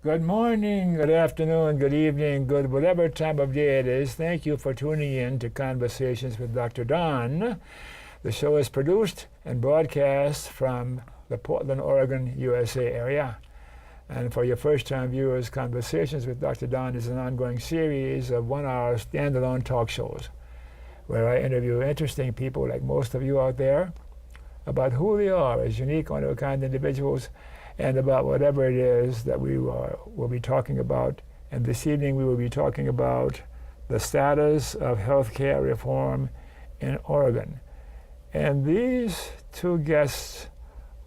Good morning, good afternoon, good evening, good whatever time of day it is. Thank you for tuning in to Conversations with Dr. Don. The show is produced and broadcast from the Portland, Oregon, USA area. And for your first-time viewers, Conversations with Dr. Don is an ongoing series of one-hour standalone talk shows where I interview interesting people like most of you out there about who they are as unique, one-of-a-kind individuals and about whatever it is that we will be talking about. And this evening we will be talking about the status of healthcare reform in Oregon. And these two guests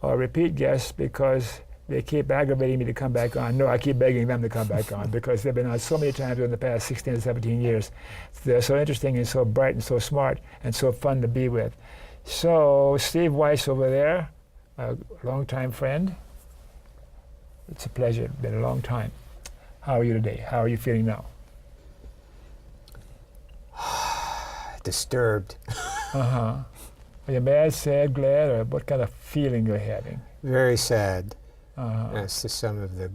are repeat guests because they keep aggravating me to come back on. No, I keep begging them to come back on because they've been on so many times in the past 16 or 17 years. They're so interesting and so bright and so smart and so fun to be with. So Steve Weiss over there, a longtime friend. It's a pleasure. It's been a long time. How are you today? How are you feeling now? Disturbed. Are you mad, sad, glad, or what kind of feeling you're having? Very sad as to some of the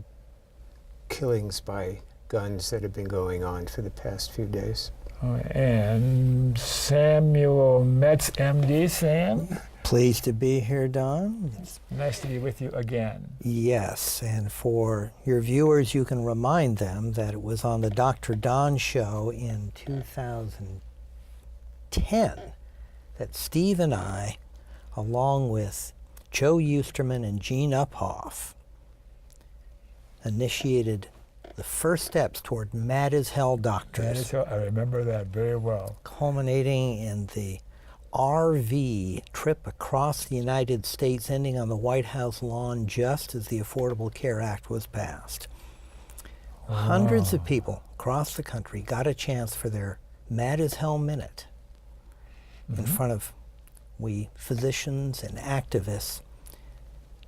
killings by guns that have been going on for the past few days. And Samuel Metz, MD. Sam? Pleased to be here, Don. It's nice to be with you again. Yes, and for your viewers, you can remind them that it was on the Dr. Don show in 2010 that Steve and I, along with Joe Eusterman and Gene Uphoff, initiated the first steps toward Mad as Hell Doctors. Mad as Hell, I remember that very well. Culminating in the RV trip across the United States, ending on the White House lawn just as the Affordable Care Act was passed. Oh. Hundreds of people across the country got a chance for their Mad as Hell minute in front of we physicians and activists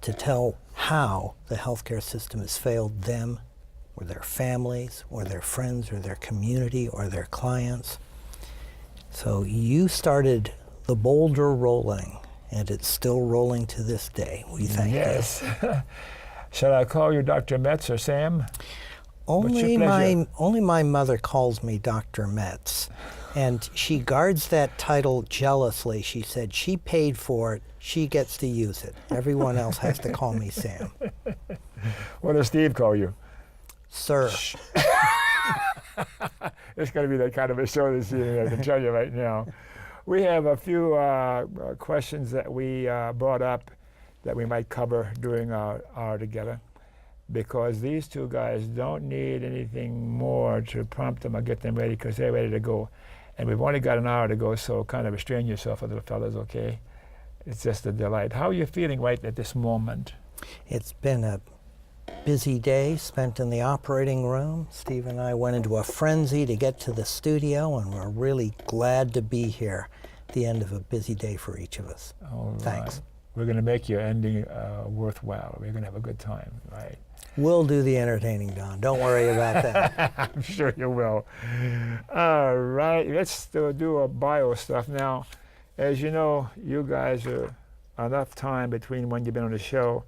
to tell how the healthcare system has failed them or their families or their friends or their community or their clients. So you started the boulder rolling, and it's still rolling to this day. We thank you. Yes. Shall I call you Dr. Metz or Sam? Only my mother calls me Dr. Metz, and she guards that title jealously. She said she paid for it, she gets to use it. Everyone else has to call me Sam. What does Steve call you? Sir. It's going to be that kind of a show this evening, I can tell you right now. We have a few questions that we brought up that we might cover during our hour together, because these two guys don't need anything more to prompt them or get them ready because they're ready to go. And we've only got an hour to go, so kind of restrain yourself, little fellas, okay? It's just a delight. How are you feeling right at this moment? It's been a busy day spent in the operating room. Steve and I went into a frenzy to get to the studio, and we're really glad to be here at the end of a busy day for each of us. All right. Thanks. We're going to make your ending worthwhile. We're going to have a good time, right? We'll do the entertaining, Don. Don't worry about that. I'm sure you will. All right, let's do a bio stuff now. As you know, you guys are enough time between when you've been on the show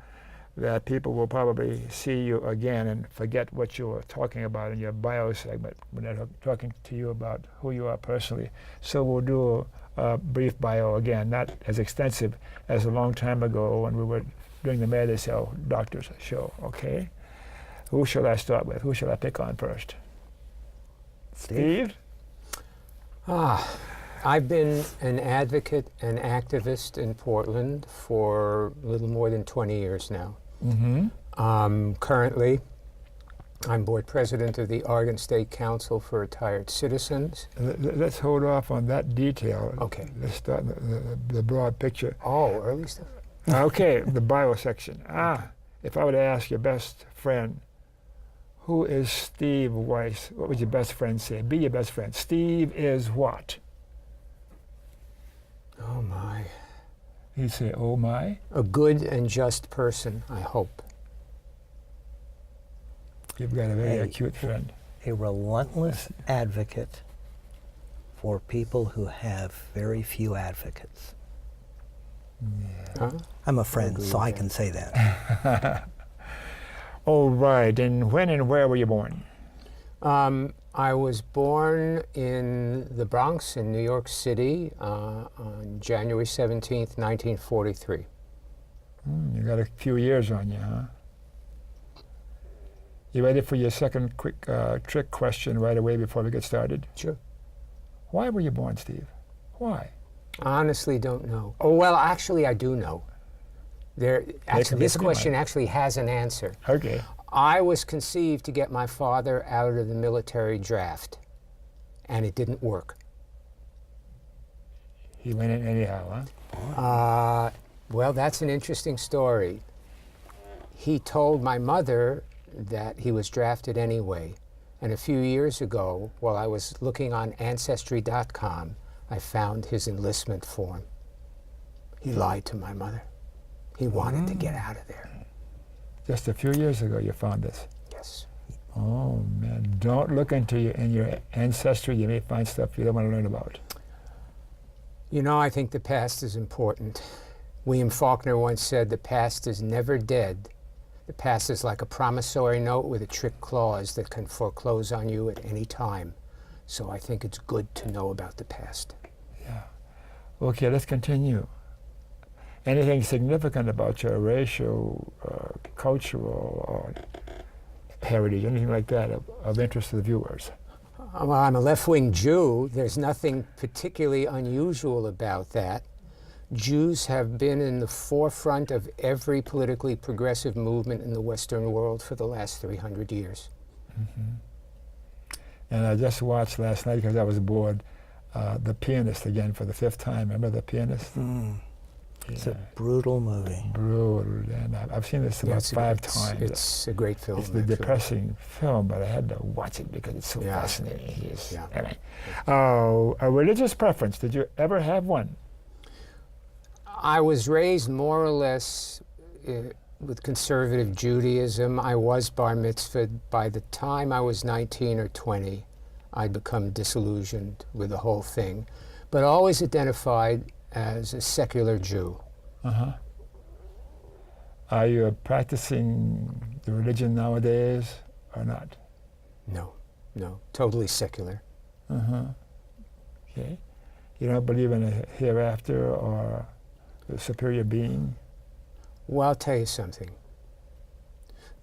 that people will probably see you again and forget what you were talking about in your bio segment when they're talking to you about who you are personally. So we'll do a brief bio again, not as extensive as a long time ago when we were doing the Mad as Hell Doctors show, okay? Who shall I start with? Who shall I pick on first? Steve? I've been an advocate and activist in Portland for a little more than 20 years now. Currently, I'm board president of the Oregon State Council for Retired Citizens. Let's hold off on that detail. Okay. Let's start the broad picture. Oh, early stuff. Okay, the bio section. If I were to ask your best friend, who is Steve Weiss, what would your best friend say? Be your best friend. Steve is what? Oh my. He'd say, oh my? A good and just person, I hope. You've got a very acute friend. A relentless advocate for people who have very few advocates. Yeah. Huh? I'm a friend, so I can say that. Oh, right. And when and where were you born? I was born in the Bronx in New York City on January 17th, 1943. You got a few years on you, huh? You ready for your second quick trick question right away before we get started? Sure. Why were you born, Steve? Why? Honestly, don't know. Oh, well, actually, I do know. This question actually has an answer. Okay. I was conceived to get my father out of the military draft, and it didn't work. He went in anyhow, huh? Well, that's an interesting story. He told my mother that he was drafted anyway, and a few years ago, while I was looking on Ancestry.com, I found his enlistment form. He lied to my mother. He wanted to get out of there. Just a few years ago you found this. Yes. Oh, man. Don't look into your ancestry. You may find stuff you don't want to learn about. You know, I think the past is important. William Faulkner once said, the past is never dead. The past is like a promissory note with a trick clause that can foreclose on you at any time. So I think it's good to know about the past. Yeah. Okay, let's continue. Anything significant about your racial, cultural, or heritage, anything like that of interest to the viewers? Well, I'm a left-wing Jew. There's nothing particularly unusual about that. Jews have been in the forefront of every politically progressive movement in the Western world for the last 300 years. Mm-hmm. And I just watched last night, because I was bored, The Pianist again for the 5th time. Remember The Pianist? Mm. Yeah. It's a brutal movie. Brutal. And I've seen this about 5 times. It's a great film. It's the depressing film, but I had to watch it because it's so fascinating. Anyway. A religious preference. Did you ever have one? I was raised more or less with conservative Judaism. I was bar mitzvahed. By the time I was 19 or 20, I'd become disillusioned with the whole thing, but always identified as a secular Jew. Uh-huh. Are you practicing the religion nowadays or not? No, totally secular. Uh-huh. Okay. You don't believe in a hereafter or a superior being? Well, I'll tell you something.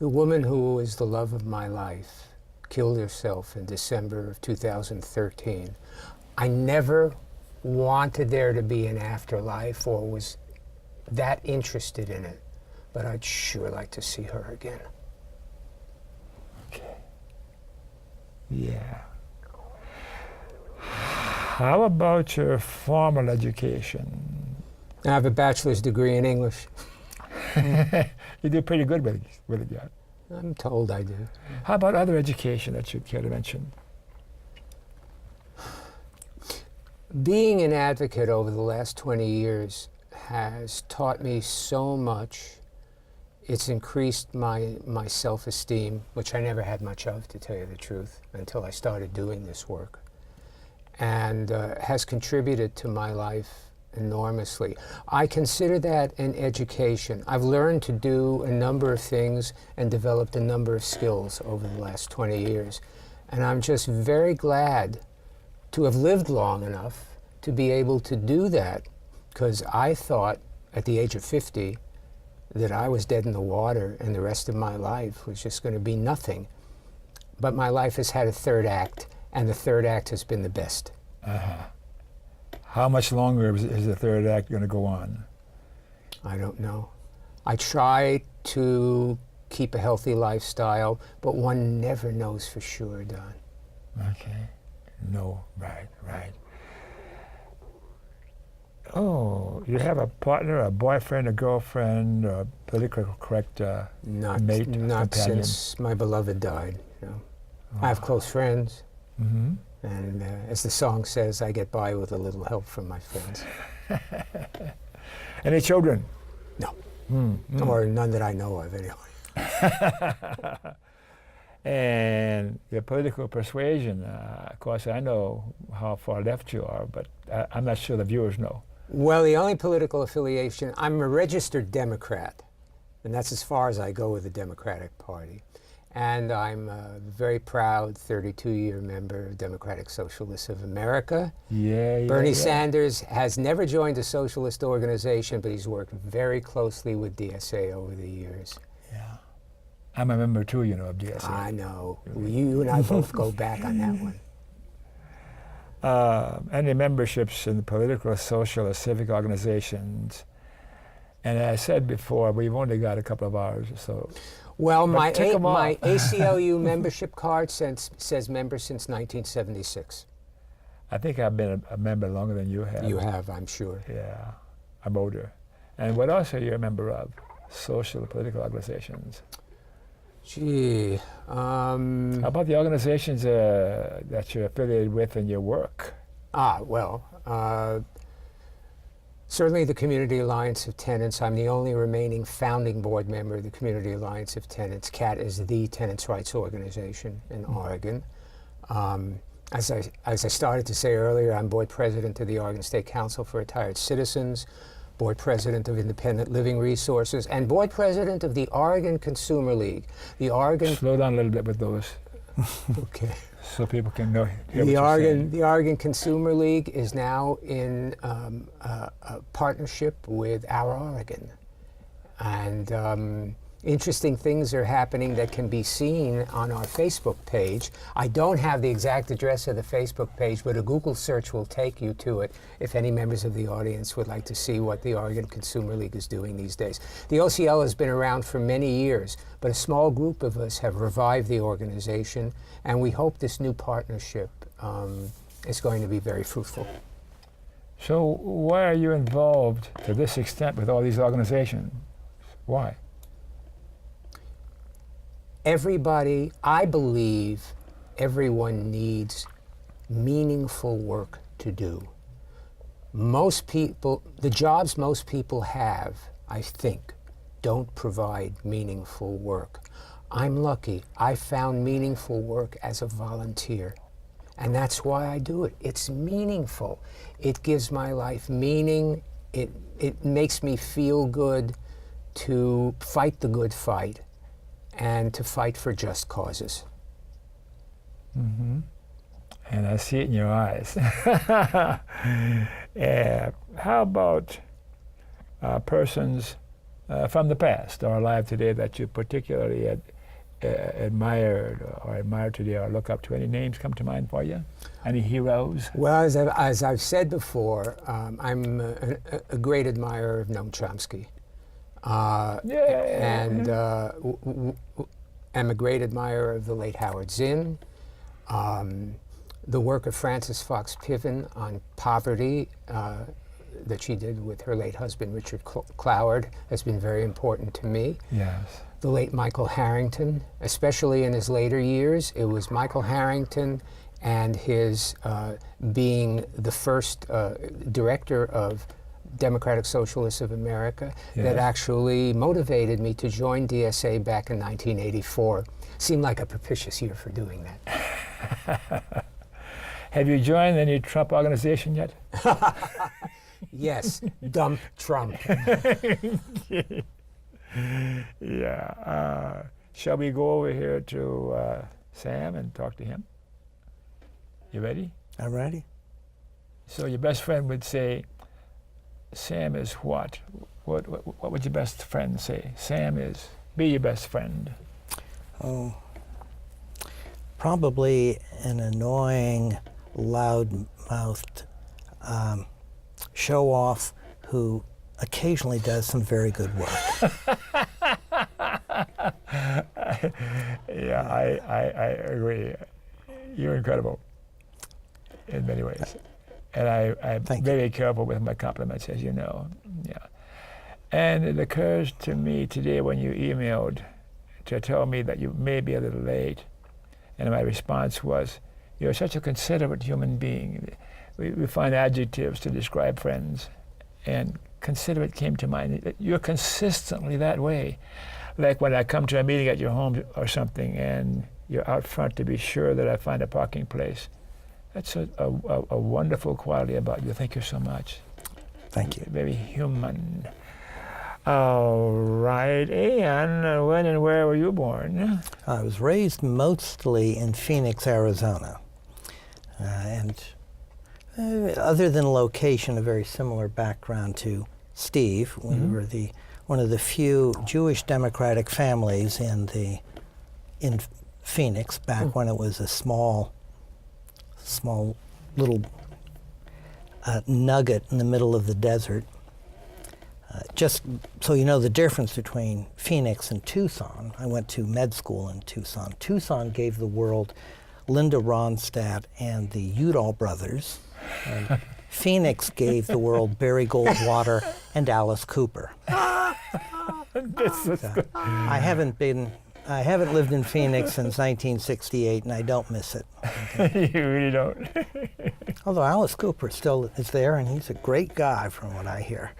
The woman who is the love of my life killed herself in December of 2013. I never wanted there to be an afterlife or was that interested in it, but I'd sure like to see her again. Okay. Yeah. How about your formal education? I have a bachelor's degree in English. You do pretty good with it, yeah. I'm told I do. How about other education that you care to mention? Being an advocate over the last 20 years has taught me so much. It's increased my self-esteem, which I never had much of, to tell you the truth, until I started doing this work, and has contributed to my life enormously. I consider that an education. I've learned to do a number of things and developed a number of skills over the last 20 years. And I'm just very glad to have lived long enough to be able to do that, because I thought at the age of 50 that I was dead in the water and the rest of my life was just going to be nothing. But my life has had a third act, and the third act has been the best. Uh-huh. How much longer is the third act going to go on? I don't know. I try to keep a healthy lifestyle, but one never knows for sure, Don. Okay. No, right. Oh, you have a partner, a boyfriend, a girlfriend, a politically correct mate, Not companion? since my beloved died. I have close friends. Mm-hmm. And as the song says, I get by with a little help from my friends. Any children? No. Or none that I know of, anyway. And your political persuasion, of course, I know how far left you are, but I'm not sure the viewers know. Well, the only political affiliation, I'm a registered Democrat. And that's as far as I go with the Democratic Party. And I'm a very proud 32-year member of Democratic Socialists of America. Bernie Sanders has never joined a socialist organization, but he's worked very closely with DSA over the years. Yeah. I'm a member too, you know, of DSA. I know. You and I both go back on that one. Any memberships in the political, social, or civic organizations. And as I said before, we've only got a couple of hours or so. Well, my tick 'em off. ACLU membership card says member since 1976. I think I've been a member longer than you have. You have, I'm sure. Yeah, I'm older. And what else are you a member of? Social, political organizations. Gee. How about the organizations that you're affiliated with in your work? Certainly the Community Alliance of Tenants. I'm the only remaining founding board member of the Community Alliance of Tenants. CAT is the tenants' rights organization in Oregon. As I started to say earlier, I'm board president of the Oregon State Council for Retired Citizens, board president of Independent Living Resources, and board president of the Oregon Consumer League. The Oregon... Slow down a little bit with those. Okay. So people can know. The Oregon Consumer League is now in a partnership with Our Oregon. And interesting things are happening that can be seen on our Facebook page. I don't have the exact address of the Facebook page, but a Google search will take you to it if any members of the audience would like to see what the Oregon Consumer League is doing these days. The OCL has been around for many years, but a small group of us have revived the organization, and we hope this new partnership is going to be very fruitful. So why are you involved to this extent with all these organizations? Why? Everybody, I believe everyone needs meaningful work to do. Most people, the jobs most people have, I think, don't provide meaningful work. I'm lucky. I found meaningful work as a volunteer, and that's why I do it. It's meaningful. It gives my life meaning. It makes me feel good to fight the good fight and to fight for just causes. Mm-hmm. And I see it in your eyes. How about persons from the past or alive today that you particularly admired or admire today or look up to? Any names come to mind for you? Any heroes? Well, as I've said before, I'm a great admirer of Noam Chomsky. And am a great admirer of the late Howard Zinn. The work of Frances Fox Piven on poverty that she did with her late husband, Richard Cloward, has been very important to me. Yes. The late Michael Harrington, especially in his later years, it was Michael Harrington and his being the first director of Democratic Socialists of America that actually motivated me to join DSA back in 1984. Seemed like a propitious year for doing that. Have you joined any Trump organization yet? Yes, dump Trump. Yeah. Shall we go over here to Sam and talk to him? You ready? I'm ready. So your best friend would say, Sam is what? What would your best friend say? Sam is, be your best friend. Oh, probably an annoying, loud-mouthed show-off who occasionally does some very good work. Yeah, I agree. You're incredible in many ways. And I'm very careful with my compliments, as you know. Yeah. And it occurs to me today when you emailed to tell me that you may be a little late. And my response was, you're such a considerate human being. We find adjectives to describe friends. And considerate came to mind. You're consistently that way. Like when I come to a meeting at your home or something and you're out front to be sure that I find a parking place. That's a wonderful quality about you. Thank you so much. Thank you. Very human. All right. And when and where were you born? I was raised mostly in Phoenix, Arizona. Other than location, a very similar background to Steve. We were one of the few Jewish Democratic families in Phoenix back when it was a small little nugget in the middle of the desert. Just so you know the difference between Phoenix and Tucson, I went to med school in Tucson. Tucson gave the world Linda Ronstadt and the Udall brothers. And Phoenix gave the world Barry Goldwater and Alice Cooper. I haven't lived in Phoenix since 1968, and I don't miss it. You really don't. Although Alice Cooper still is there, and he's a great guy from what I hear.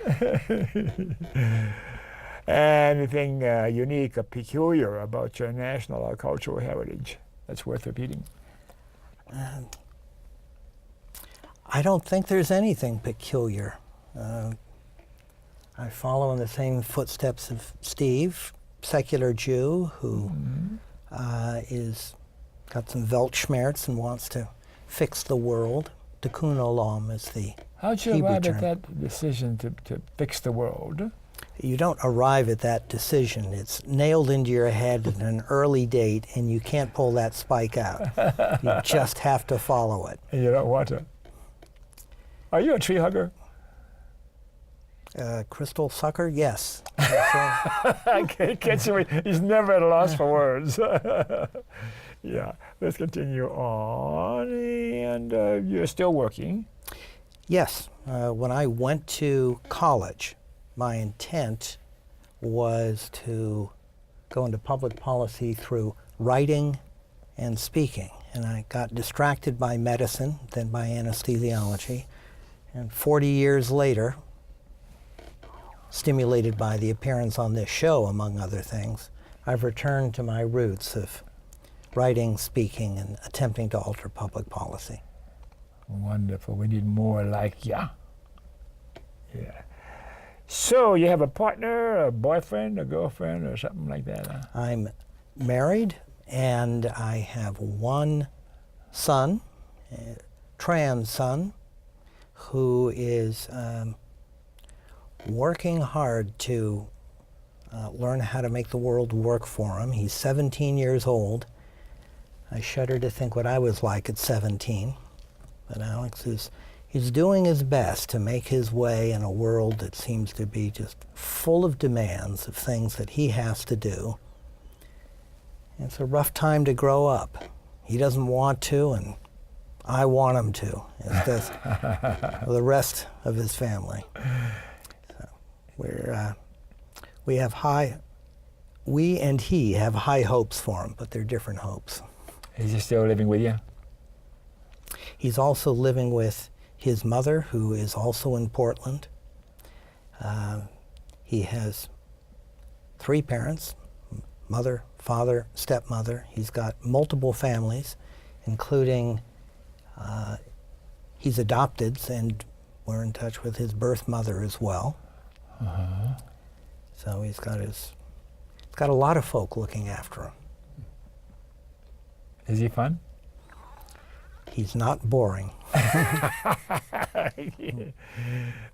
Anything unique or peculiar about your national or cultural heritage that's worth repeating? I don't think there's anything peculiar. I follow in the same footsteps of Steve, secular Jew who is got some Weltschmerz and wants to fix the world. Tikkun olam is the How'd you Hebrew arrive term. at that decision to fix the world? You don't arrive at that decision. It's nailed into your head at an early date, and you can't pull that spike out. You just have to follow it. And you don't want to. Are you a tree hugger? Crystal sucker? Yes. I can't see. He's never at a loss for words. Yeah, let's continue on. And you're still working. Yes. When I went to college, my intent was to go into public policy through writing and speaking. And I got distracted by medicine, then by anesthesiology. And 40 years later, stimulated by the appearance on this show, among other things, I've returned to my roots of writing, speaking, and attempting to alter public policy. Wonderful. We need more like ya. Yeah. So you have a partner, a boyfriend, a girlfriend, or something like that, huh? I'm married, and I have one son, a trans son, who is working hard to learn how to make the world work for him. He's 17 years old. I shudder to think what I was like at 17. But Alex he's doing his best to make his way in a world that seems to be just full of demands of things that he has to do. It's a rough time to grow up. He doesn't want to, and I want him to, as does the rest of his family. So we and he have high hopes for him, but they're different hopes. Is he still living with you? He's also living with his mother, who is also in Portland. He has 3 parents, mother, father, stepmother. He's got multiple families, including he's adopted, and we're in touch with his birth mother as well. So he's got a lot of folk looking after him. Is he fun? He's not boring.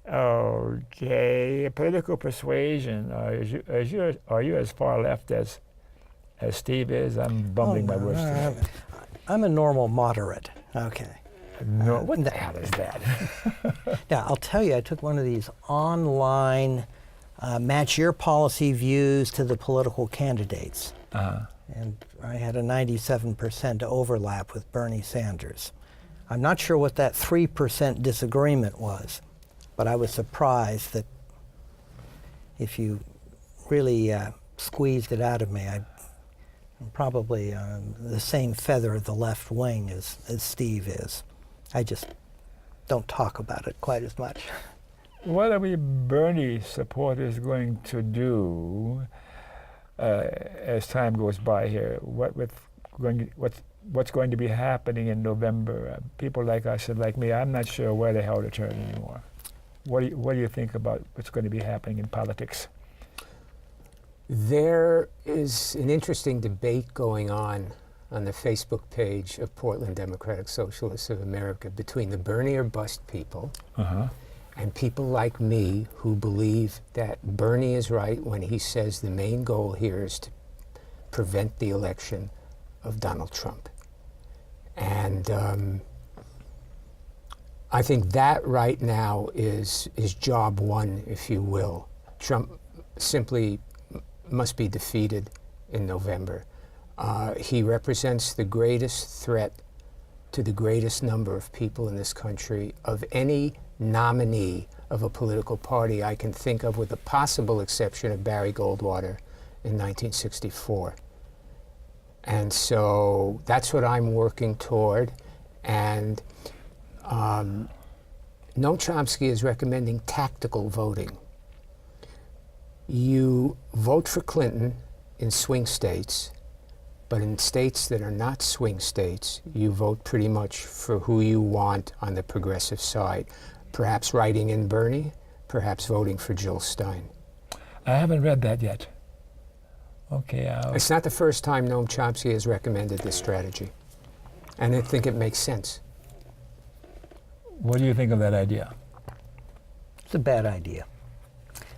Okay. Political persuasion. Are you as far left as Steve is? I'm bumbling my words today. I'm a normal moderate. Okay. No, what the hell is that? Now, I'll tell you, I took one of these online match your policy views to the political candidates. And I had a 97% overlap with Bernie Sanders. I'm not sure what that 3% disagreement was, but I was surprised that if you really squeezed it out of me, I'm probably the same feather of the left wing as Steve is. I just don't talk about it quite as much. What are we Bernie supporters going to do as time goes by here? What's going to be happening in November? People like us and like me, I'm not sure where the hell to turn anymore. What do you think about what's going to be happening in politics There is an interesting debate going on the Facebook page of Portland Democratic Socialists of America between the Bernie or bust people and people like me who believe that Bernie is right when he says the main goal here is to prevent the election of Donald Trump. And I think that right now is job one, if you will. Trump simply must be defeated in November. He represents the greatest threat to the greatest number of people in this country of any nominee of a political party I can think of, with the possible exception of Barry Goldwater in 1964. And so that's what I'm working toward. And Noam Chomsky is recommending tactical voting. You vote for Clinton in swing states, but in states that are not swing states, you vote pretty much for who you want on the progressive side. Perhaps writing in Bernie, perhaps voting for Jill Stein. I haven't read that yet. Okay. It's not the first time Noam Chomsky has recommended this strategy, and I think it makes sense. What do you think of that idea? It's a bad idea.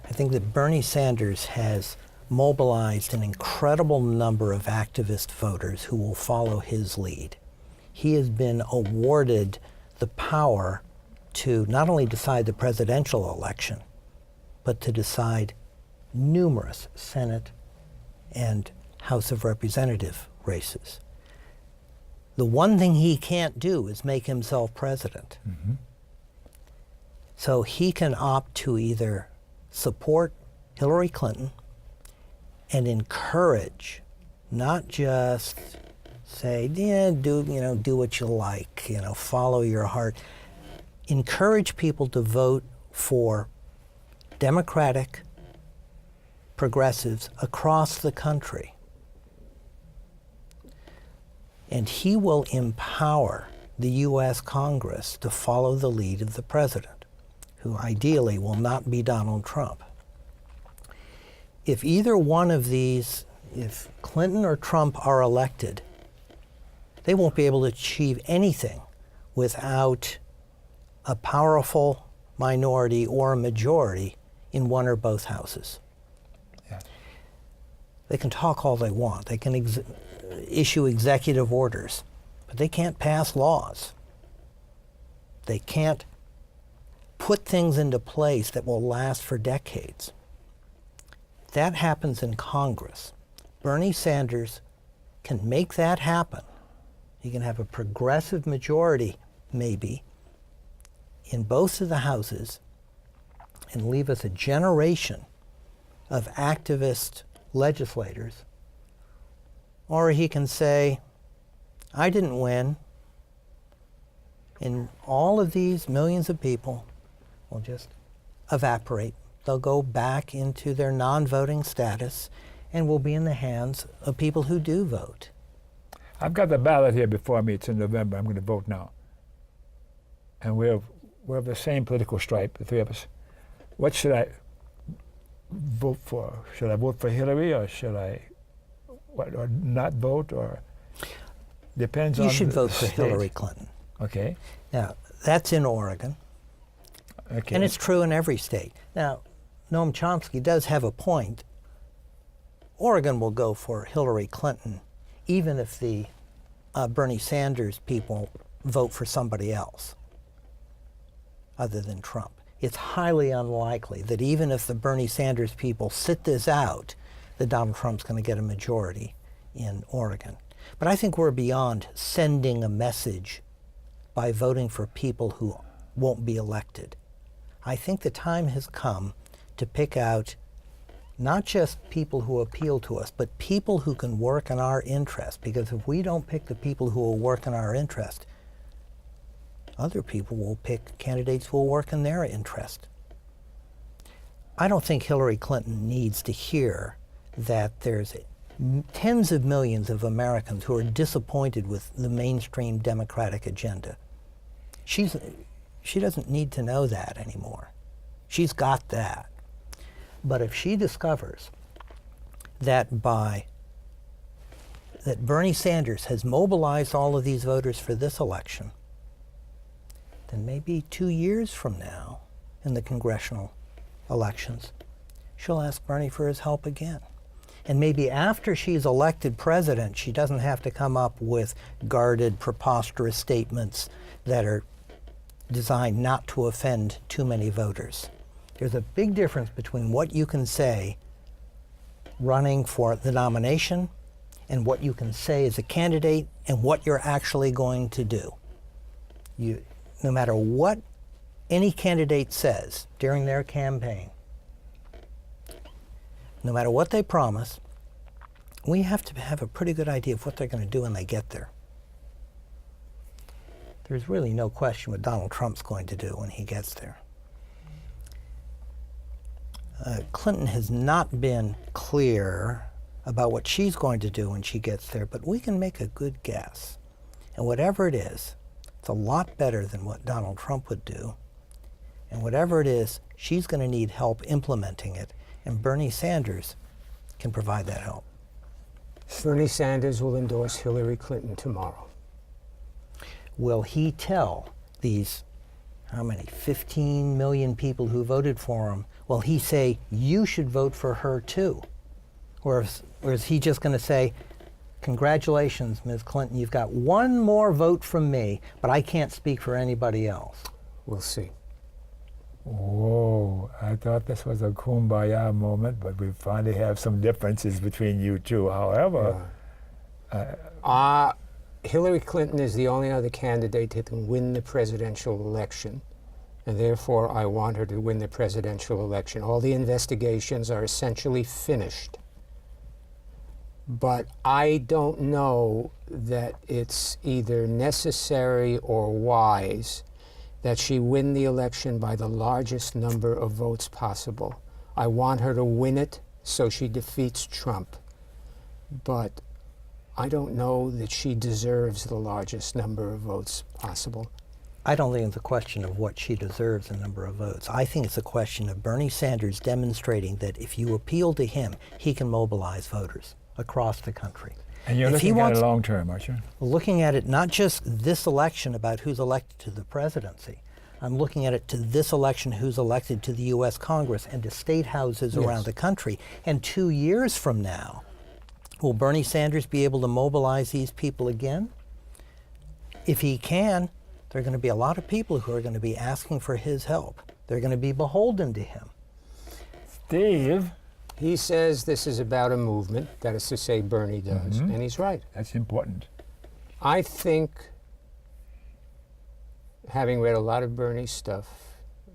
I think that Bernie Sanders has mobilized an incredible number of activist voters who will follow his lead. He has been awarded the power to not only decide the presidential election, but to decide numerous Senate and House of Representative races. The one thing he can't do is make himself president. So he can opt to either support Hillary Clinton and encourage, not just say, yeah, do what you like, follow your heart. Encourage people to vote for Democratic progressives across the country. And he will empower the U.S. Congress to follow the lead of the president, who ideally will not be Donald Trump. If either one of these, if Clinton or Trump are elected, they won't be able to achieve anything without a powerful minority or a majority in one or both houses. Yeah. They can talk all they want. They can issue executive orders, but they can't pass laws. They can't put things into place that will last for decades. That happens in Congress. Bernie Sanders can make that happen. He can have a progressive majority, maybe, in both of the houses and leave us a generation of activist legislators. Or he can say, I didn't win, and all of these millions of people will just evaporate. They'll go back into their non-voting status and will be in the hands of people who do vote. I've got the ballot here before me. It's in November. I'm going to vote now. And we're of the same political stripe, the three of us. What should I vote for? Should I vote for Hillary, or should I or not vote, or depends on You should vote for state. Hillary Clinton. Okay. Now, that's in Oregon. Okay. And it's true in every state. Now, Noam Chomsky does have a point. Oregon will go for Hillary Clinton, even if the Bernie Sanders people vote for somebody else other than Trump. It's highly unlikely that even if the Bernie Sanders people sit this out, that Donald Trump's going to get a majority in Oregon. But I think we're beyond sending a message by voting for people who won't be elected. I think the time has come to pick out not just people who appeal to us, but people who can work in our interest. Because if we don't pick the people who will work in our interest, other people will pick candidates who will work in their interest. I don't think Hillary Clinton needs to hear that there's tens of millions of Americans who are disappointed with the mainstream Democratic agenda. She doesn't need to know that anymore. She's got that. But if she discovers that Bernie Sanders has mobilized all of these voters for this election, then maybe 2 years from now, in the congressional elections, she'll ask Bernie for his help again. And maybe after she's elected president, she doesn't have to come up with guarded, preposterous statements that are designed not to offend too many voters. There's a big difference between what you can say running for the nomination and what you can say as a candidate and what you're actually going to do. No matter what any candidate says during their campaign, no matter what they promise, we have to have a pretty good idea of what they're going to do when they get there. There's really no question what Donald Trump's going to do when he gets there. Clinton has not been clear about what she's going to do when she gets there, but we can make a good guess. And whatever it is, it's a lot better than what Donald Trump would do. And whatever it is, she's going to need help implementing it, and Bernie Sanders can provide that help. Bernie Sanders will endorse Hillary Clinton tomorrow. Will he tell these, how many, 15 million people who voted for him, will he say, you should vote for her too? Or is he just going to say, congratulations, Ms. Clinton, you've got one more vote from me, but I can't speak for anybody else? We'll see. Whoa, I thought this was a kumbaya moment, but we finally have some differences between you two. However, Hillary Clinton is the only other candidate that can win the presidential election, and therefore I want her to win the presidential election. All the investigations are essentially finished. But I don't know that it's either necessary or wise that she win the election by the largest number of votes possible. I want her to win it so she defeats Trump. But I don't know that she deserves the largest number of votes possible. I don't think it's a question of what she deserves in number of votes. I think it's a question of Bernie Sanders demonstrating that if you appeal to him, he can mobilize voters across the country. and you're looking at it long term, aren't you? Looking at it not just this election about who's elected to the presidency. I'm looking at it to this election who's elected to the U.S. Congress and to state houses around the country. And 2 years from now, will Bernie Sanders be able to mobilize these people again? If he can, there are going to be a lot of people who are going to be asking for his help. They're going to be beholden to him. Steve? He says this is about a movement, that is to say Bernie does, and he's right. That's important. I think, having read a lot of Bernie's stuff,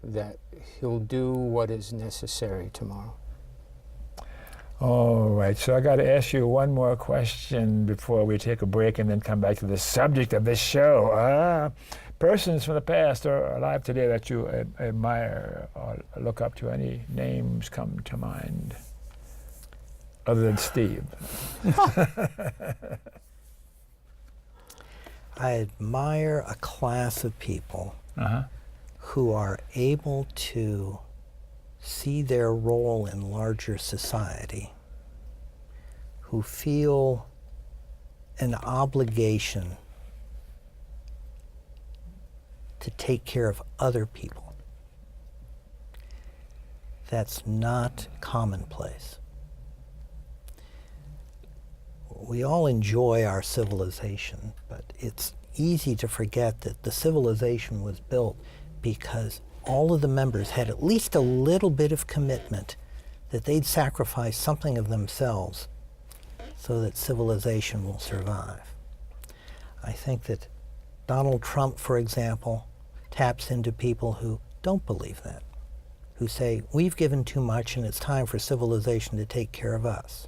that he'll do what is necessary tomorrow. All right, so I got to ask you one more question before we take a break and then come back to the subject of this show. Persons from the past or alive today that you admire or look up to, any names come to mind other than Steve? I admire a class of people who are able to see their role in larger society, who feel an obligation to take care of other people. That's not commonplace. We all enjoy our civilization, but it's easy to forget that the civilization was built because all of the members had at least a little bit of commitment that they'd sacrifice something of themselves so that civilization will survive. I think that Donald Trump, for example, taps into people who don't believe that, who say, we've given too much and it's time for civilization to take care of us.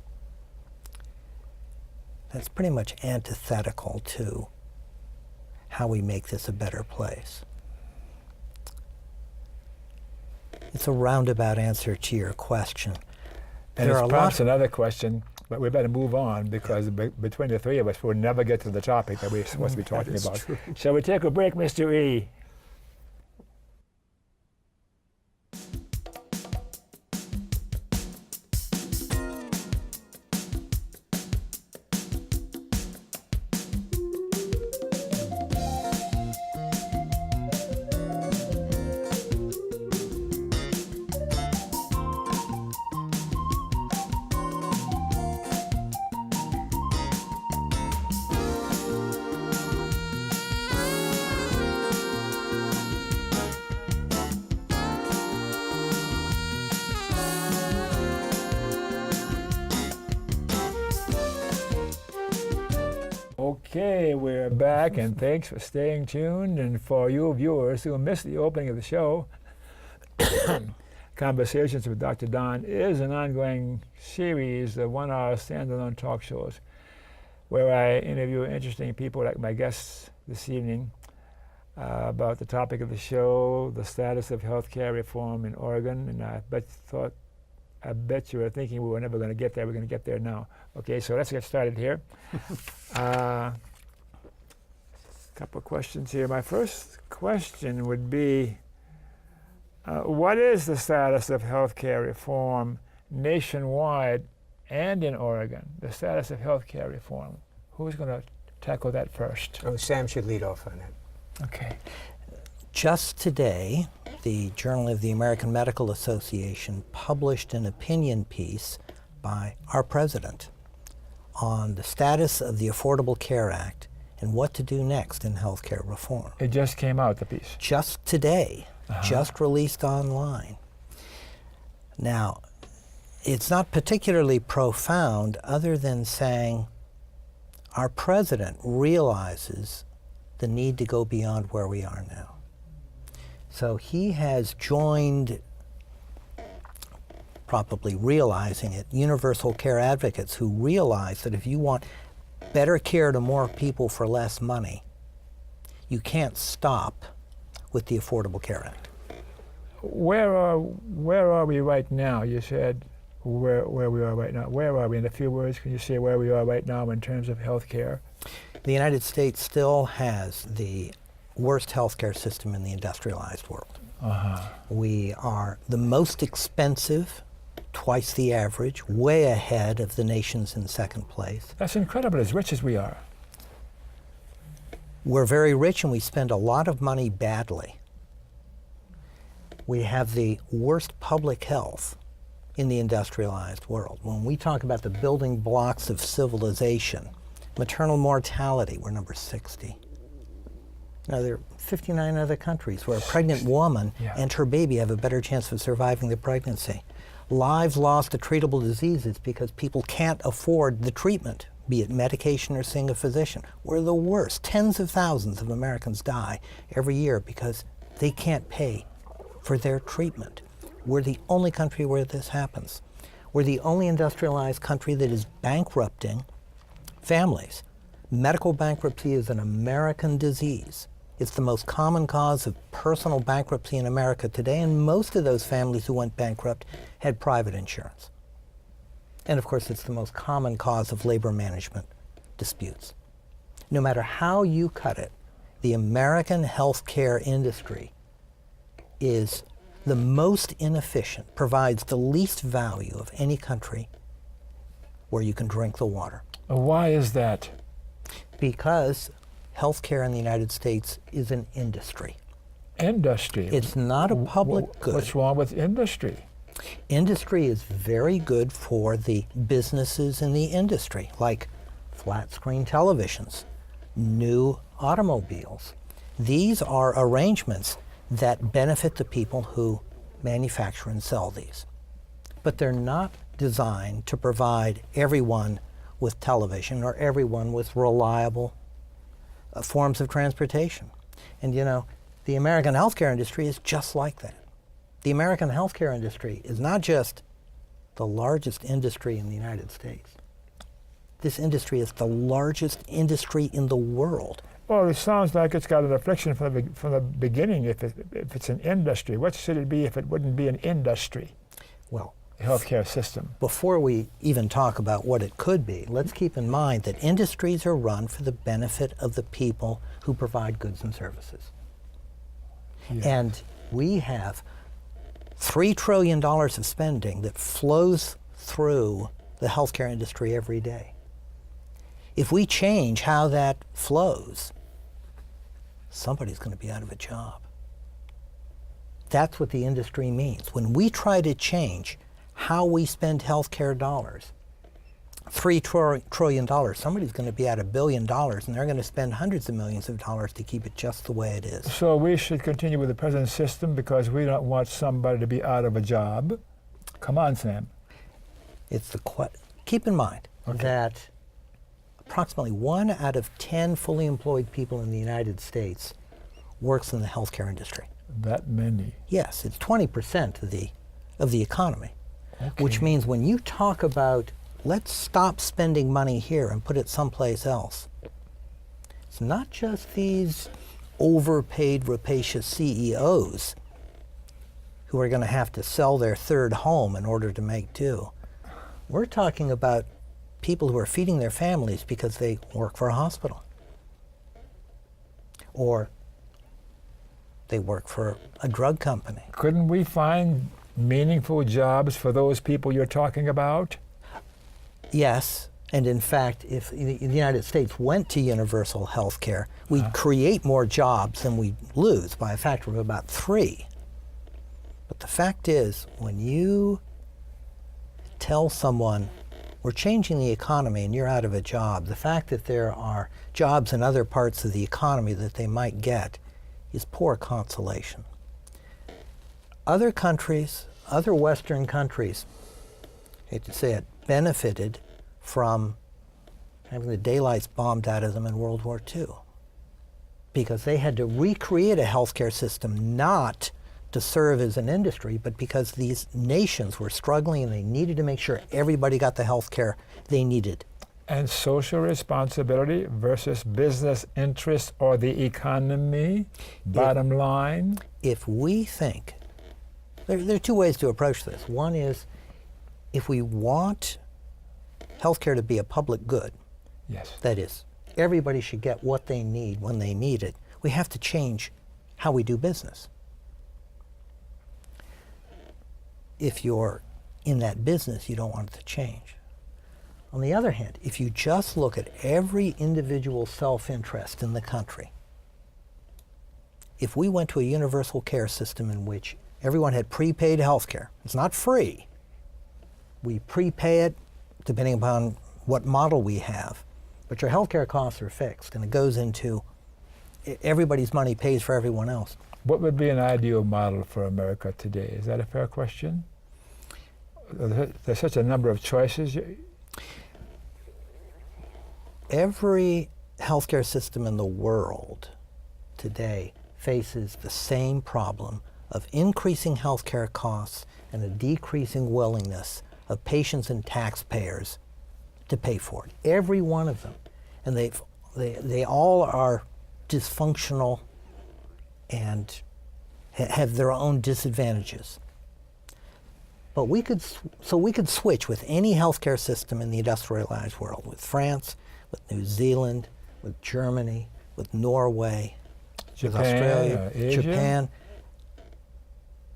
That's pretty much antithetical to how we make this a better place. It's a roundabout answer to your question. And it prompts another question, but we better move on because between the three of us, we'll never get to the topic that we're supposed to be talking about. True. Shall we take a break, Mr. E? Okay, we're back, and thanks for staying tuned. And for you viewers who missed the opening of the show, Conversations with Dr. Don is an ongoing series of one-hour standalone talk shows where I interview interesting people like my guests this evening about the topic of the show, the status of healthcare reform in Oregon. And I bet you were thinking we were never going to get there. We're going to get there now. Okay, so let's get started here. Couple of questions here. My first question would be, what is the status of healthcare reform nationwide and in Oregon? The status of healthcare reform. Who's going to tackle that first? Oh, Sam should lead off on that. Okay. Just today, the Journal of the American Medical Association published an opinion piece by our president on the status of the Affordable Care Act and what to do next in healthcare reform. It just came out, the piece. Just today, just released online. Now, it's not particularly profound other than saying our president realizes the need to go beyond where we are now. So he has joined, probably realizing it, universal care advocates who realize that if you want better care to more people for less money, you can't stop with the Affordable Care Act. Where are we right now? You said where we are right now. Where are we? In a few words, can you say where we are right now in terms of health care? The United States still has the worst healthcare system in the industrialized world. We are the most expensive, twice the average, way ahead of the nations in second place. That's incredible, as rich as we are. We're very rich and we spend a lot of money badly. We have the worst public health in the industrialized world. When we talk about the building blocks of civilization, maternal mortality, we're number 60. Now, there are 59 other countries where a pregnant woman and her baby have a better chance of surviving the pregnancy. Lives lost to treatable diseases because people can't afford the treatment, be it medication or seeing a physician. We're the worst. Tens of thousands of Americans die every year because they can't pay for their treatment. We're the only country where this happens. We're the only industrialized country that is bankrupting families. Medical bankruptcy is an American disease. It's the most common cause of personal bankruptcy in America today, and most of those families who went bankrupt had private insurance. And of course, it's the most common cause of labor management disputes. No matter how you cut it, the American healthcare industry is the most inefficient, provides the least value of any country where you can drink the water. Why is that? Because healthcare in the United States is an industry. Industry? It's not a public good. What's wrong with industry? Industry is very good for the businesses in the industry, like flat screen televisions, new automobiles. These are arrangements that benefit the people who manufacture and sell these. But they're not designed to provide everyone with television or everyone with reliable forms of transportation. And you know, the American healthcare industry is just like that. The American healthcare industry is not just the largest industry in the United States. This industry is the largest industry in the world. Well, it sounds like it's got an affliction from the beginning if it's an industry. What should it be if it wouldn't be an industry? Well, the healthcare system. Before we even talk about what it could be, let's keep in mind that industries are run for the benefit of the people who provide goods and services. Yes. And we have $3 trillion of spending that flows through the healthcare industry every day. If we change how that flows, somebody's going to be out of a job. That's what the industry means. When we try to change how we spend healthcare dollars, $3 trillion, somebody's going to be out $1 billion, and they're going to spend hundreds of millions of dollars to keep it just the way it is. So we should continue with the present system because we don't want somebody to be out of a job. Come on, Sam. Keep in mind that a approximately 1 out of 10 fully employed people in the United States works in the healthcare industry. That many. Yes, it's 20% of the economy. Okay. Which means when you talk about let's stop spending money here and put it someplace else, it's not just these overpaid, rapacious CEOs who are going to have to sell their third home in order to make do. We're talking about people who are feeding their families because they work for a hospital, or they work for a drug company. Couldn't we find meaningful jobs for those people you're talking about? Yes, and in fact, if the United States went to universal health care, we'd create more jobs than we'd lose by a factor of about 3. But the fact is, when you tell someone, we're changing the economy and you're out of a job, the fact that there are jobs in other parts of the economy that they might get is poor consolation. Other countries, other Western countries, I hate to say it, benefited from having the daylights bombed out of them in World War II, because they had to recreate a healthcare system not to serve as an industry, but because these nations were struggling and they needed to make sure everybody got the health care they needed. And social responsibility versus business interest or the economy, bottom line? If we think, there are 2 ways to approach this. One is, if we want healthcare to be a public good, Yes. that is, everybody should get what they need when they need it, we have to change how we do business. If you're in that business, you don't want it to change. On the other hand, if you just look at every individual self-interest in the country, if we went to a universal care system in which everyone had prepaid health care, it's not free. We prepay it depending upon what model we have, but your health care costs are fixed, and it goes into everybody's money pays for everyone else. What would be an ideal model for America today? Is that a fair question? There's such a number of choices. Every healthcare system in the world today faces the same problem of increasing healthcare costs and a decreasing willingness of patients and taxpayers to pay for it. Every one of them. And they all are dysfunctional and have their own disadvantages. But we could switch with any healthcare system in the industrialized world, with France, with New Zealand, with Germany, with Norway, with Australia, Asia. Japan.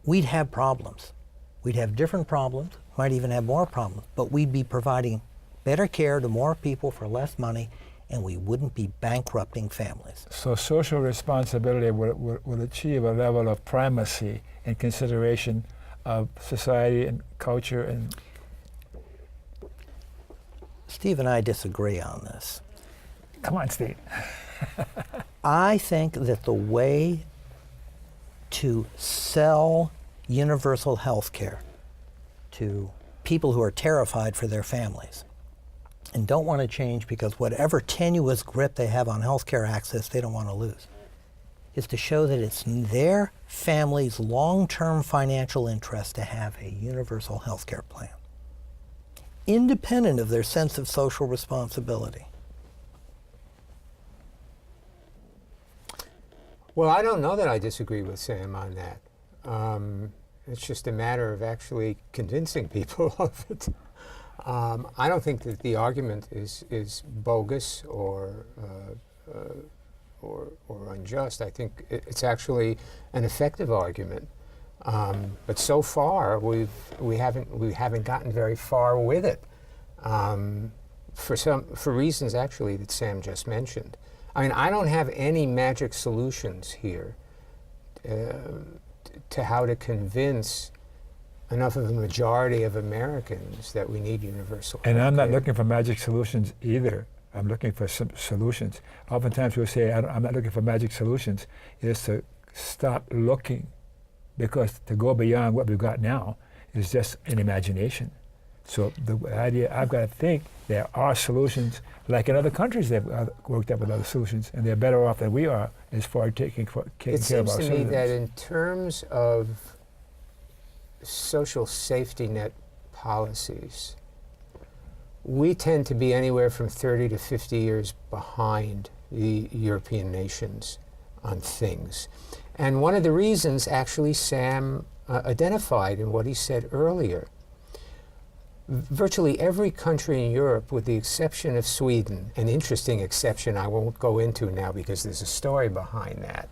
We'd have problems. We'd have different problems, might even have more problems, but we'd be providing better care to more people for less money, and we wouldn't be bankrupting families. So social responsibility will achieve a level of primacy and consideration of society and culture. And Steve and I disagree on this. come on, Steve. I think that the way to sell universal health care to people who are terrified for their families and don't want to change because whatever tenuous grip they have on healthcare access they don't want to lose, is to show that it's in their family's long-term financial interest to have a universal healthcare plan, independent of their sense of social responsibility. Well, I don't know that I disagree with Sam on that. It's just a matter of actually convincing people of it. I don't think that the argument is bogus or unjust. I think it's actually an effective argument. But so far, we haven't gotten very far with it, for reasons actually that Sam just mentioned. I mean, I don't have any magic solutions here to how to convince enough of a majority of Americans that we need universal And I'm not healthcare. looking for magic solutions either. I'm looking for some solutions. Oftentimes we'll say, I'm not looking for magic solutions, is to stop looking, because to go beyond what we've got now is just an imagination. So the idea, I've got to think there are solutions, like in other countries they've worked up with other solutions, and they're better off than we are as far as taking care of our It seems to me citizens. that in terms of social safety net policies, we tend to be anywhere from 30 to 50 years behind the European nations on things. And one of the reasons, actually, Sam identified in what he said earlier, virtually every country in Europe, with the exception of Sweden, an interesting exception I won't go into now because there's a story behind that,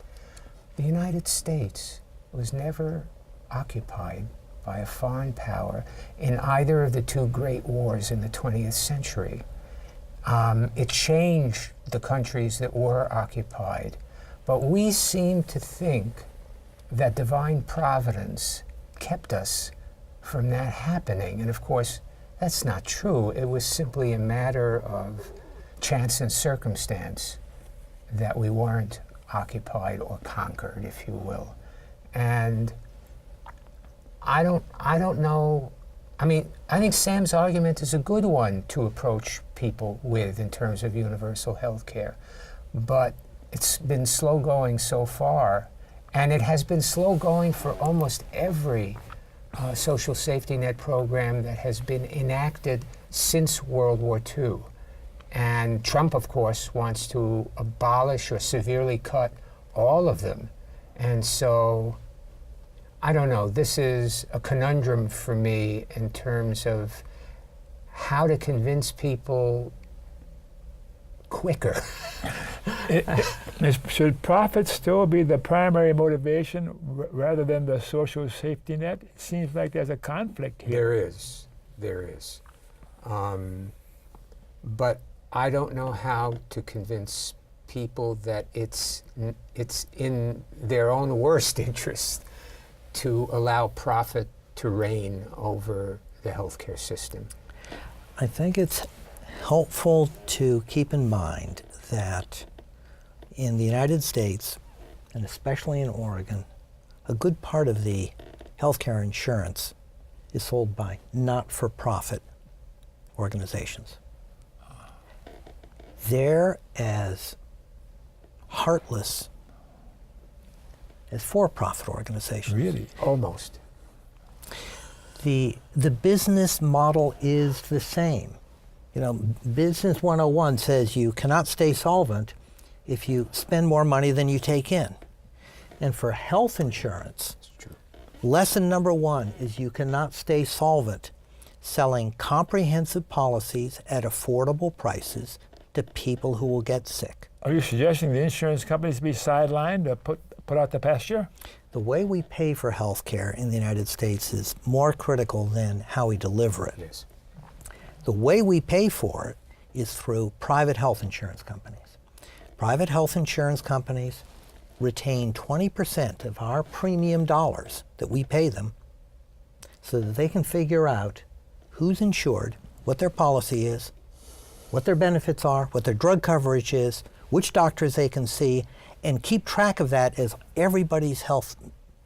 the United States was never occupied by a foreign power in either of the two great wars in the 20th century. It changed the countries that were occupied, but we seem to think that divine providence kept us from that happening. And of course, that's not true. It was simply a matter of chance and circumstance that we weren't occupied or conquered, if you will. And I don't know. I mean, I think Sam's argument is a good one to approach people with in terms of universal health care. But it's been slow going so far, and it has been slow going for almost every social safety net program that has been enacted since World War II. And Trump, of course, wants to abolish or severely cut all of them. And so, I don't know, this is a conundrum for me in terms of how to convince people quicker. Should profit still be the primary motivation rather than the social safety net? It seems like there's a conflict here. There is. But I don't know how to convince people that it's in their own worst interest to allow profit to reign over the healthcare system. I think it's helpful to keep in mind that in the United States, and especially in Oregon, a good part of the healthcare insurance is sold by not-for-profit organizations. They're as heartless as for-profit organizations. Really? Almost. The business model is the same. You know, Business 101 says you cannot stay solvent if you spend more money than you take in. And for health insurance, lesson number one is you cannot stay solvent selling comprehensive policies at affordable prices to people who will get sick. Are you suggesting the insurance companies be sidelined to put out the pasture? The way we pay for health care in the United States is more critical than how we deliver it. Yes. The way we pay for it is through private health insurance companies. Private health insurance companies retain 20% of our premium dollars that we pay them so that they can figure out who's insured, what their policy is, what their benefits are, what their drug coverage is, which doctors they can see, and keep track of that as everybody's health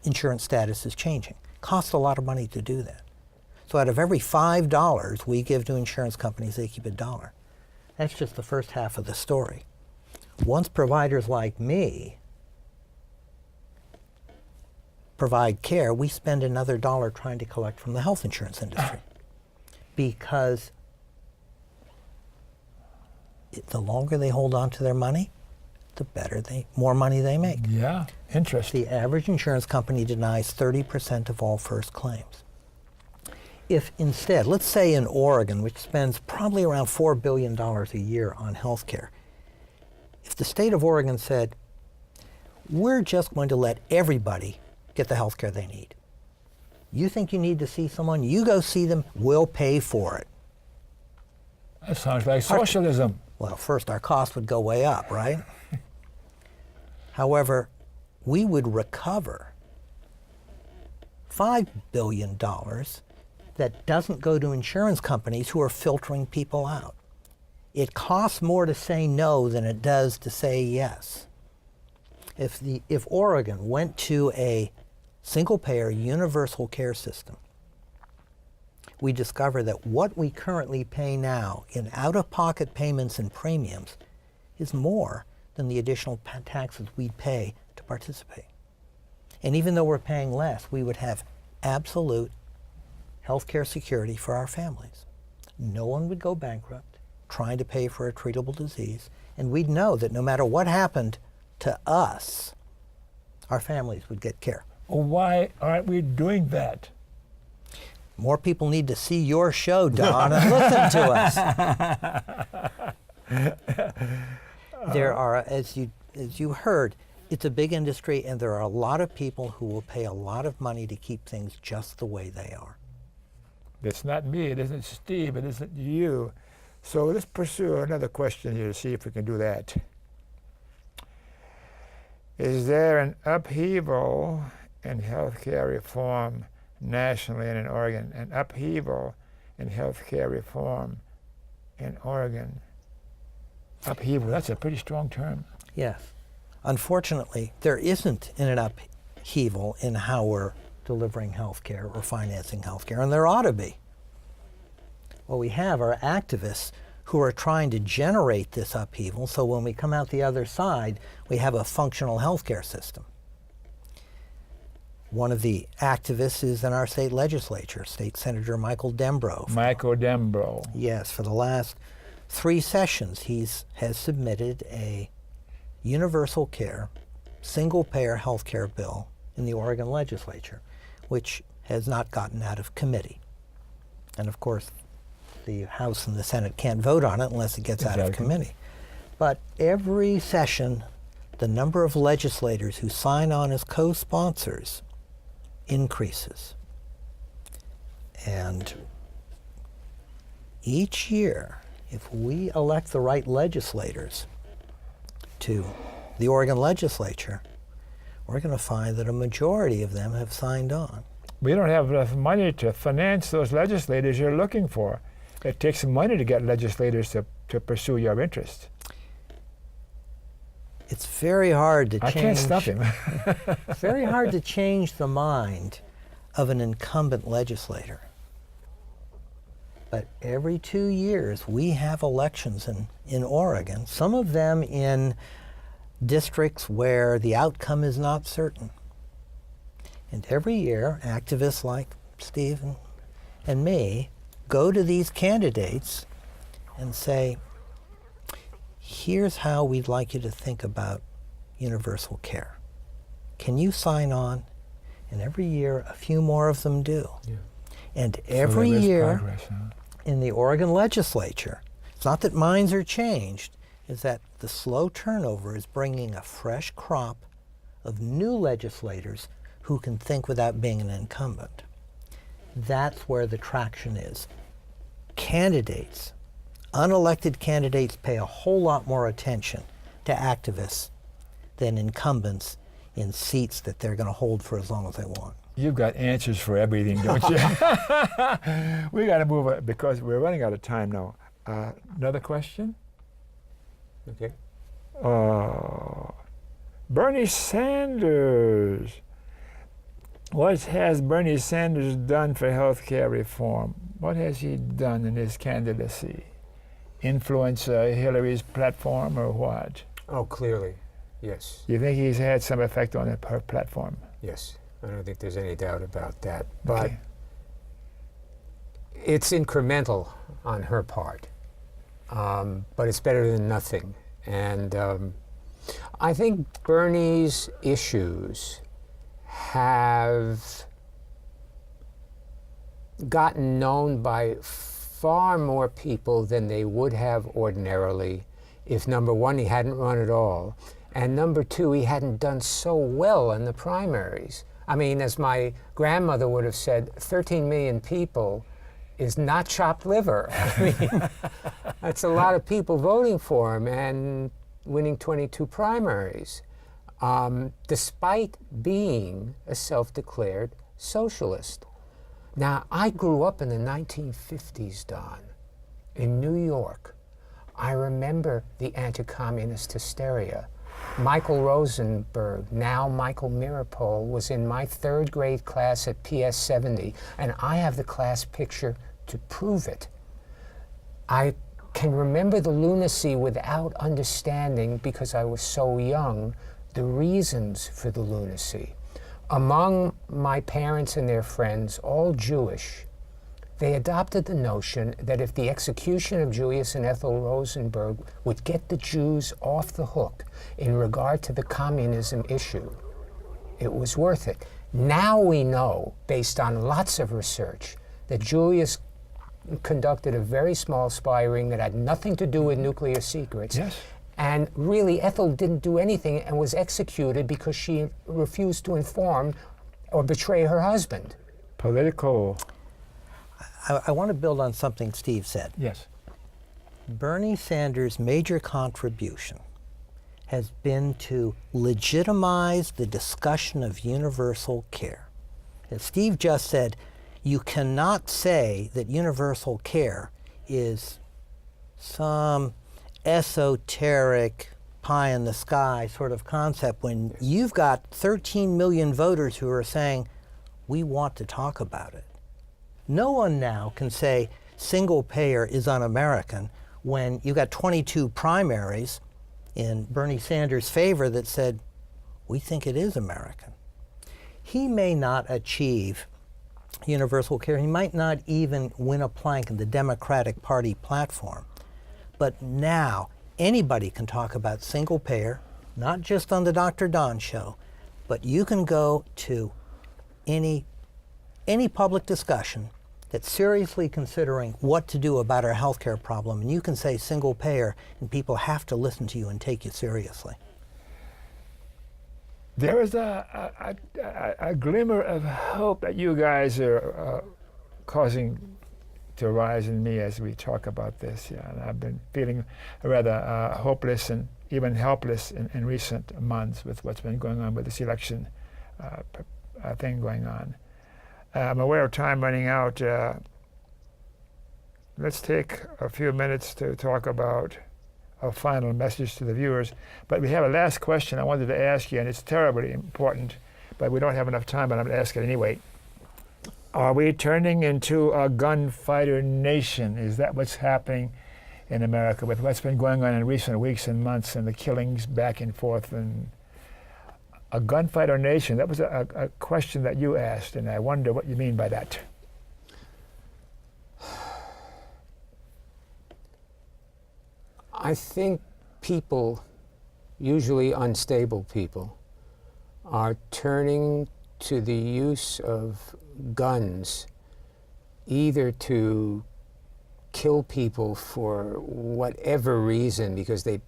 insurance status is changing. Costs a lot of money to do that. So out of every $5 we give to insurance companies, they keep $1. That's just the first half of the story. Once providers like me provide care, we spend another $1 trying to collect from the health insurance industry. Because the longer they hold on to their money, the more money they make. Yeah, interesting. The average insurance company denies 30% of all first claims. If instead, let's say in Oregon, which spends probably around $4 billion a year on health care, if the state of Oregon said, we're just going to let everybody get the health care they need. You think you need to see someone, you go see them, we'll pay for it. That sounds like socialism. Well, first our cost would go way up, right? However, we would recover $5 billion that doesn't go to insurance companies who are filtering people out. It costs more to say no than it does to say yes. If Oregon went to a single-payer universal care system we discover that what we currently pay now in out-of-pocket payments and premiums is more than the additional taxes we'd pay to participate. And even though we're paying less, we would have absolute health care security for our families. No one would go bankrupt trying to pay for a treatable disease, and we'd know that no matter what happened to us, our families would get care. Well, why aren't we doing that? More people need to see your show, Don, and listen to us. There are, as you heard, it's a big industry, and there are a lot of people who will pay a lot of money to keep things just the way they are. It's not me, it isn't Steve, it isn't you. So let's pursue another question here to see if we can do that. Is there an upheaval in healthcare reform nationally and in Oregon? An upheaval in healthcare reform in Oregon. Upheaval, that's a pretty strong term. Yes. Unfortunately, there isn't an upheaval in how we're delivering health care or financing health care, and there ought to be. What we have are activists who are trying to generate this upheaval, so when we come out the other side, we have a functional health care system. One of the activists is in our state legislature, State Senator Michael Dembro. Michael Dembro. Yes, for the last 3 sessions, has submitted a universal care, single-payer health care bill in the Oregon legislature, which has not gotten out of committee. And of course, the House and the Senate can't vote on it unless it gets out of committee. But every session, the number of legislators who sign on as co-sponsors increases. And each year, if we elect the right legislators to the Oregon legislature, we're going to find that a majority of them have signed on. We don't have enough money to finance those legislators you're looking for. It takes money to get legislators to pursue your interest. It's very hard to change. I can't stop him. It's very hard to change the mind of an incumbent legislator. But every 2 years, we have elections in Oregon, some of them in districts where the outcome is not certain. And every year, activists like Steve and me go to these candidates and say, here's how we'd like you to think about universal care. Can you sign on? And every year, a few more of them do. Yeah. And every year, progress, huh? In the Oregon legislature, it's not that minds are changed, is that the slow turnover is bringing a fresh crop of new legislators who can think without being an incumbent. That's where the traction is. Candidates, unelected candidates, pay a whole lot more attention to activists than incumbents in seats that they're going to hold for as long as they want. You've got answers for everything, don't you? We got to move on because we're running out of time now. Another question? Okay. Bernie Sanders. What has Bernie Sanders done for health care reform? What has he done in his candidacy? Influence Hillary's platform or what? Oh, clearly, yes. You think he's had some effect on her platform? Yes. I don't think there's any doubt about that. But Okay. it's incremental on her part. But it's better than nothing. And I think Bernie's issues have gotten known by far more people than they would have ordinarily if, number one, he hadn't run at all, and number two, he hadn't done so well in the primaries. I mean, as my grandmother would have said, 13 million people is not chopped liver. I mean, that's a lot of people voting for him and winning 22 primaries, despite being a self-declared socialist. Now, I grew up in the 1950s, Don, in New York. I remember the anti-communist hysteria. Michael Rosenberg, now Michael Mirapole, was in my 3rd grade class at PS 70, and I have the class picture to prove it. I can remember the lunacy without understanding, because I was so young, the reasons for the lunacy. Among my parents and their friends, all Jewish, they adopted the notion that if the execution of Julius and Ethel Rosenberg would get the Jews off the hook in regard to the communism issue, it was worth it. Now we know, based on lots of research, that Julius conducted a very small spy ring that had nothing to do with nuclear secrets. Yes. And really, Ethel didn't do anything and was executed because she refused to inform or betray her husband. Political. I want to build on something Steve said. Yes. Bernie Sanders' major contribution has been to legitimize the discussion of universal care. As Steve just said, you cannot say that universal care is some esoteric pie in the sky sort of concept when you've got 13 million voters who are saying, we want to talk about it. No one now can say single payer is un-American when you got 22 primaries in Bernie Sanders' favor that said, we think it is American. He may not achieve universal care. He might not even win a plank in the Democratic Party platform. But now anybody can talk about single payer, not just on the Dr. Don show, but you can go to any public discussion that's seriously considering what to do about our healthcare problem, and you can say single payer, and people have to listen to you and take you seriously. There is a glimmer of hope that you guys are causing to rise in me as we talk about this. Yeah, and I've been feeling rather hopeless and even helpless in recent months with what's been going on with this election thing going on. I'm aware of time running out. Let's take a few minutes to talk about a final message to the viewers. But we have a last question I wanted to ask you, and it's terribly important, but we don't have enough time, but I'm going to ask it anyway. Are we turning into a gunfighter nation? Is that what's happening in America with what's been going on in recent weeks and months and the killings back and forth? And a gunfighter nation, that was a question that you asked, and I wonder what you mean by that. I think people, usually unstable people, are turning to the use of guns either to kill people for whatever reason because they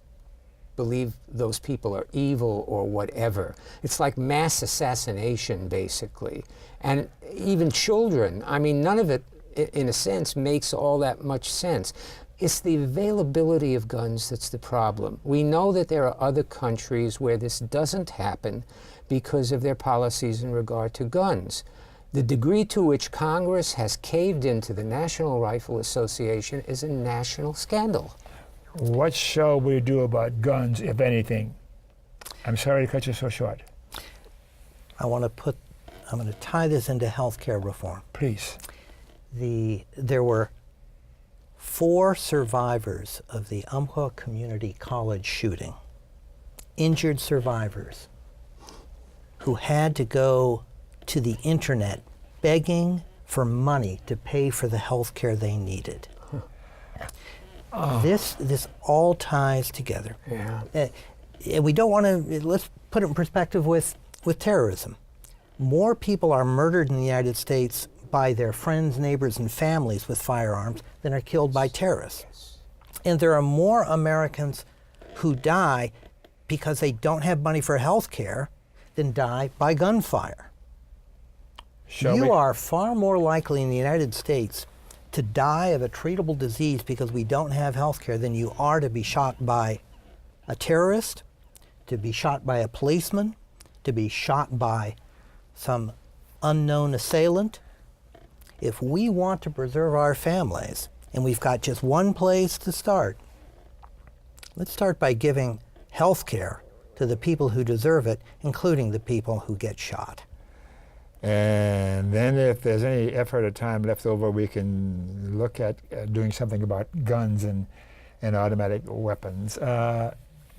believe those people are evil or whatever. It's like mass assassination, basically. And even children, I mean, none of it, in a sense, makes all that much sense. It's the availability of guns that's the problem. We know that there are other countries where this doesn't happen because of their policies in regard to guns. The degree to which Congress has caved into the National Rifle Association is a national scandal. What shall we do about guns, if anything? I'm sorry to cut you so short. I'm going to tie this into healthcare reform. Please. There were 4 survivors of the Umpqua Community College shooting, injured survivors, who had to go to the internet begging for money to pay for the health care they needed. Oh. This all ties together. Yeah. And we don't want to, let's put it in perspective with terrorism. More people are murdered in the United States by their friends, neighbors, and families with firearms than are killed by terrorists. And there are more Americans who die because they don't have money for health care than die by gunfire. You are far more likely in the United States to die of a treatable disease because we don't have health care than you are to be shot by a terrorist, to be shot by a policeman, to be shot by some unknown assailant. If we want to preserve our families, and we've got just one place to start, let's start by giving health care to the people who deserve it, including the people who get shot. And then if there's any effort or time left over, we can look at doing something about guns and automatic weapons.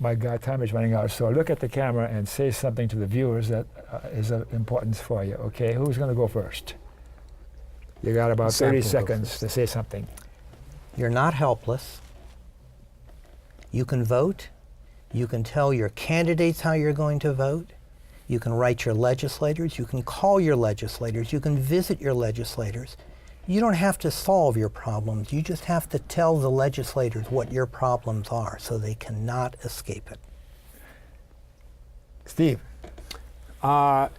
My God, time is running out. So look at the camera and say something to the viewers that is of importance for you. Okay, who's going to go first? You got about 30 seconds to say something. You're not helpless. You can vote. You can tell your candidates how you're going to vote. You can write your legislators. You can call your legislators. You can visit your legislators. You don't have to solve your problems. You just have to tell the legislators what your problems are so they cannot escape it. Steve.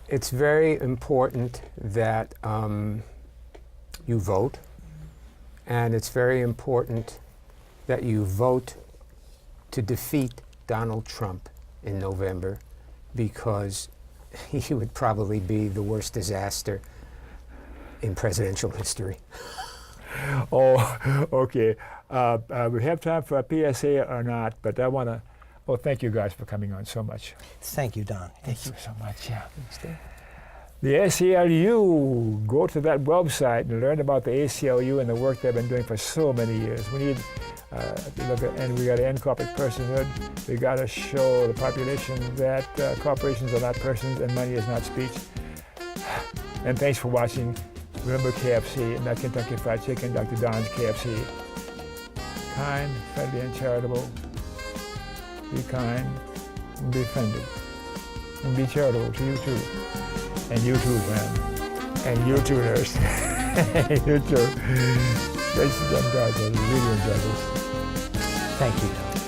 It's very important that you vote, and it's very important that you vote to defeat Donald Trump in November, because he would probably be the worst disaster in presidential history. Oh, okay. We have time for a PSA or not, but I want to, thank you guys for coming on so much. Thank you, Don. Thank you so much, yeah. The ACLU, go to that website and learn about the ACLU and the work they've been doing for so many years. We need look at, and we got to end corporate personhood. We got to show the population that corporations are not persons and money is not speech. And thanks for watching. Remember KFC, not Kentucky Fried Chicken, Dr. Don's KFC. Kind, friendly, and charitable. Be kind, and be friendly. And be charitable to you too. And you too, man. And you too, nurse. You too. Gracious and God, I really enjoyed this. Thank you, Don.